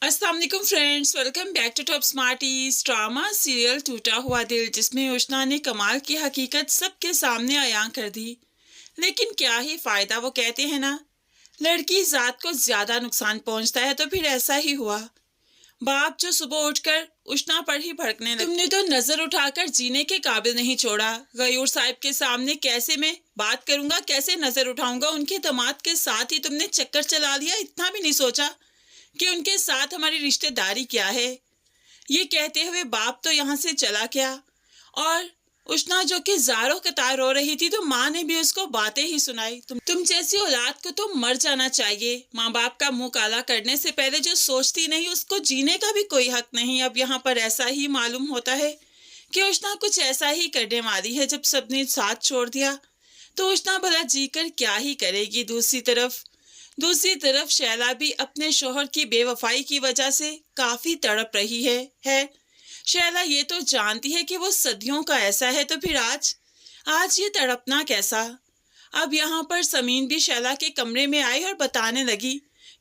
अस्सलाम वालेकुम friends, welcome back to top smarties. Drama serial टूटा हुआ दिल, जिसमें उष्णा ने कमाल की हकीकत सबके सामने अयां कर दी। लेकिन क्या ही फायदा, वो कहते हैं ना, लड़की जात को ज्यादा नुकसान पहुंचता है। तो फिर ऐसा ही हुआ। बाप जो सुबह उठकर उष्णा पर ही भड़कने लगे, तुमने तो नजर उठाकर जीने के काबिल नहीं छोड़ा। गयूर साहब के सामने कैसे मैं बात करूंगा, कैसे नजर उठाऊंगा। उनके दामाद के साथ ही तुमने चक्कर चला लिया। इतना भी नहीं सोचा कि उनके साथ हमारी रिश्तेदारी क्या है। ये कहते हुए बाप तो यहाँ से चला गया, और उष्णा जो कि ज़ारों कतार रो रही थी, तो माँ ने भी उसको बातें ही सुनाई। तुम जैसी औलाद को तो मर जाना चाहिए। माँ बाप का मुंह काला करने से पहले जो सोचती नहीं, उसको जीने का भी कोई हक नहीं। अब यहाँ पर ऐसा ही मालूम होता है कि उष्णा कुछ ऐसा ही करने वाली है। जब सबने साथ छोड़ दिया तो उष्णा भला जीकर क्या ही करेगी। दूसरी तरफ शैला भी अपने शोहर की बेवफाई की वजह से काफी तड़प रही है। शैला ये तो जानती है कि वो सदियों का ऐसा है, तो फिर आज ये तड़पना कैसा। अब यहाँ पर समीन भी शैला के कमरे में आई और बताने लगी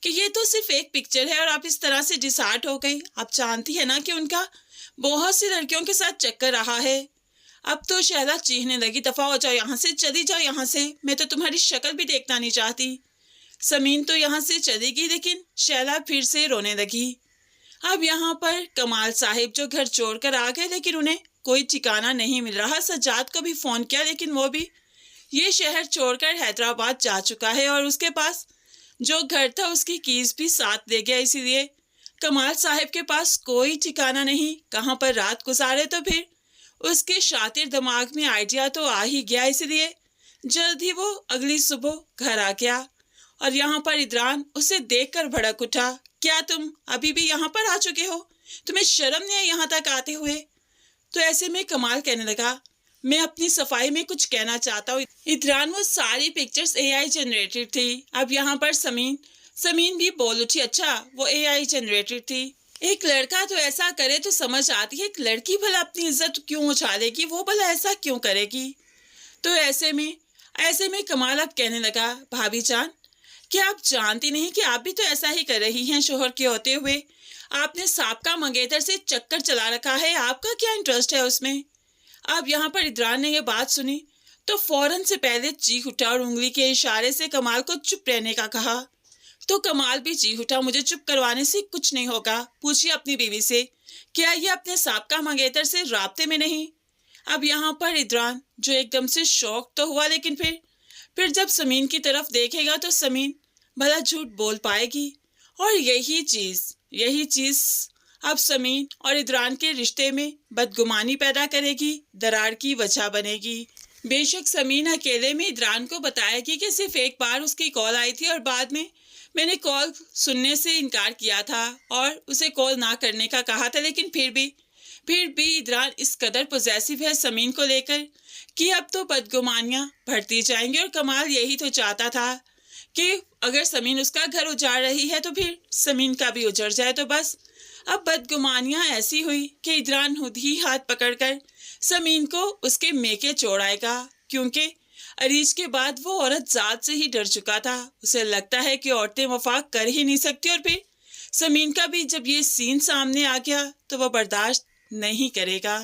कि ये तो सिर्फ एक पिक्चर है, और आप इस तरह से डिसहार्ट हो गई। आप जानती है ना कि उनका बहुत सी लड़कियों के साथ चक्कर रहा है। अब तो शैला चीखने लगी, दफा हो जाओ यहाँ से, चली जाओ यहाँ से, मैं तो तुम्हारी शक्ल भी देखना नहीं चाहती। समीन तो यहाँ से चली गई, लेकिन शैला फिर से रोने लगी। अब यहाँ पर कमाल साहिब जो घर छोड़कर आ गए, लेकिन उन्हें कोई ठिकाना नहीं मिल रहा। सज्जाद को भी फोन किया, लेकिन वो भी ये शहर छोड़कर हैदराबाद जा चुका है, और उसके पास जो घर था उसकी कीज भी साथ ले गया। इसीलिए कमाल साहिब के पास कोई ठिकाना नहीं, कहाँ पर रात गुजारे। तो फिर उसके शातिर दिमाग में आइडिया तो आ ही गया, इसलिए जल्द ही वो अगली सुबह घर आ गया। और यहाँ पर इदरान उसे देखकर भड़क उठा, क्या तुम अभी भी यहाँ पर आ चुके हो? तुम्हें शर्म नहीं है यहाँ तक आते हुए? तो ऐसे में कमाल कहने लगा, मैं अपनी सफाई में कुछ कहना चाहता हूँ। इदरान, वो सारी पिक्चर्स एआई जनरेटेड थी। अब यहाँ पर समीन भी बोल उठी, अच्छा वो एआई जनरेटेड थी। एक लड़का तो ऐसा करे तो समझ आती है, एक लड़की भला अपनी इज्जत क्यों उछालेगी, वो भला ऐसा क्यों करेगी। तो ऐसे में कमाल अब कहने लगा, भाभी जान, क्या आप जानती नहीं कि आप भी तो ऐसा ही कर रही हैं शोहर के होते हुए? आपने साबका मंगेतर से चक्कर चला रखा है, आपका क्या इंटरेस्ट है उसमें? अब यहाँ पर इदरान ने ये बात सुनी तो फौरन से पहले चीख उठा और उंगली के इशारे से कमाल को चुप रहने का कहा। तो कमाल भी चीख उठा, मुझे चुप करवाने से कुछ नहीं होगा। पूछिए अपनी बीवी से, क्या ये अपने साबका मंगेतर से राब्ते में नहीं? अब यहाँ पर इदरान जो एकदम से शौक तो हुआ, लेकिन फिर जब समीन की तरफ देखेगा तो समीन भला झूठ बोल पाएगी, और यही चीज अब समीन और इदरान के रिश्ते में बदगुमानी पैदा करेगी, दरार की वजह बनेगी। बेशक समीन अकेले में इदरान को बताएगी कि सिर्फ एक बार उसकी कॉल आई थी, और बाद में मैंने कॉल सुनने से इनकार किया था और उसे कॉल ना करने का कहा था। लेकिन फिर भी इदरान इस कदर पॉजेसिव है समीन को लेकर कि अब तो बदगुमानियां बढ़ती जाएंगी। और कमाल यही तो चाहता था कि अगर समीन उसका घर उजाड़ रही है तो फिर समीन का भी उजड़ जाए। तो बस अब बदगुमानियां ऐसी हुई कि इदरान खुद ही हाथ पकड़कर समीन को उसके मेके छोड़ाएगा, क्योंकि अरीज के बाद वो औरत जात से ही डर चुका था। उसे लगता है कि औरतें वफा कर ही नहीं सकती, और फिर समीन का भी जब ये सीन सामने आ गया तो वह बर्दाश्त नहीं करेगा।